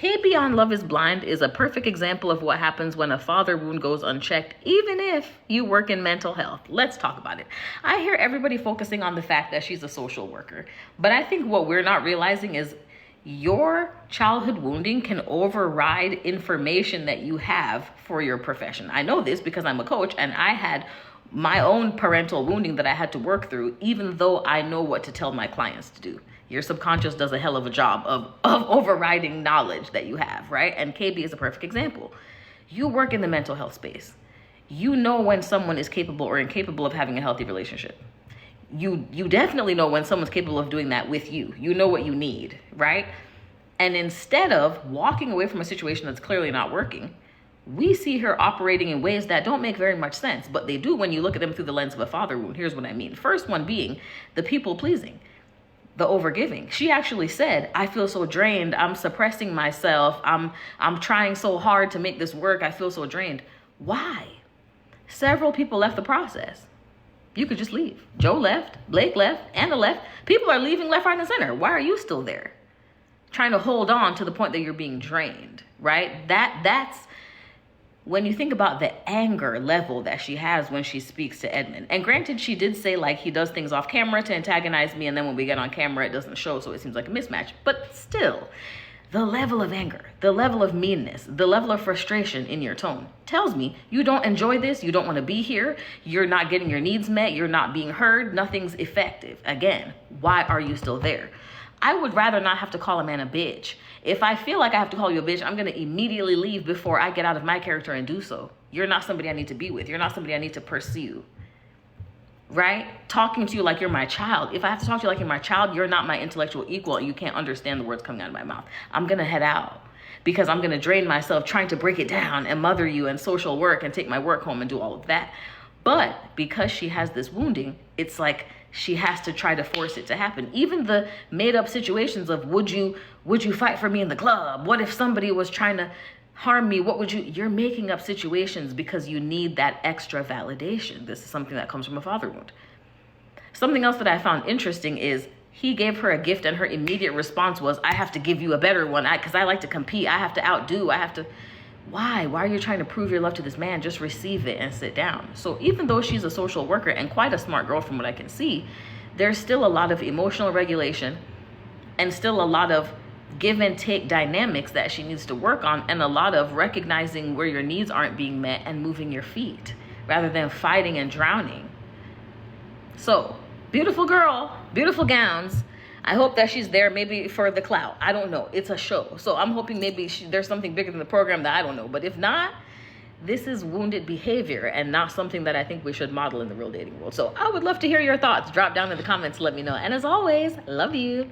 KB on Love is Blind is a perfect example of what happens when a father wound goes unchecked, even if you work in mental health. Let's talk about it. I hear everybody focusing on the fact that she's a social worker, but I think what we're not realizing is your childhood wounding can override information that you have for your profession. I know this because I'm a coach and I had my own parental wounding that I had to work through, even though I know what to tell my clients to do. Your subconscious does a hell of a job of overriding knowledge that you have, right? And KB is a perfect example. You work in the mental health space. You know when someone is capable or incapable of having a healthy relationship. You definitely know when someone's capable of doing that with you. You know what you need, right? And instead of walking away from a situation that's clearly not working, we see her operating in ways that don't make very much sense, but they do when you look at them through the lens of a father wound. Here's what I mean. First one being the people pleasing, the overgiving. She actually said, I feel so drained. I'm suppressing myself. I'm trying so hard to make this work. I feel so drained. Why? Several people left the process. You could just leave. Joe left, Blake left, Anna left. People are leaving left, right, and center. Why are you still there? Trying to hold on to the point that you're being drained, right? That's when you think about the anger level that she has when she speaks to Edmund. And granted, she did say like he does things off camera to antagonize me, and then when we get on camera, it doesn't show, so it seems like a mismatch. But still, the level of anger, the level of meanness, the level of frustration in your tone tells me you don't enjoy this, you don't want to be here, you're not getting your needs met, you're not being heard, nothing's effective. Again, why are you still there? I would rather not have to call a man a bitch. If I feel like I have to call you a bitch, I'm going to immediately leave before I get out of my character and do so. You're not somebody I need to be with. You're not somebody I need to pursue. Right? Talking to you like you're my child. If I have to talk to you like you're my child, you're not my intellectual equal and you can't understand the words coming out of my mouth. I'm going to head out because I'm going to drain myself trying to break it down and mother you and social work and take my work home and do all of that. But because she has this wounding, it's like she has to try to force it to happen. Even the made up situations of would you fight for me in the club? What if somebody was trying to harm me? You're making up situations because you need that extra validation. This is something that comes from a father wound. Something else that I found interesting is he gave her a gift and her immediate response was, I have to give you a better one because I like to compete. I have to outdo. Why? Why are you trying to prove your love to this man? Just receive it and sit down. So even though she's a social worker and quite a smart girl from what I can see, there's still a lot of emotional regulation and still a lot of give and take dynamics that she needs to work on, and a lot of recognizing where your needs aren't being met and moving your feet rather than fighting and drowning. So beautiful girl, beautiful gowns. I hope that she's there maybe for the clout. I don't know. It's a show. So I'm hoping maybe there's something bigger than the program that I don't know. But if not, this is wounded behavior and not something that I think we should model in the real dating world. So I would love to hear your thoughts. Drop down in the comments. Let me know. And as always, love you.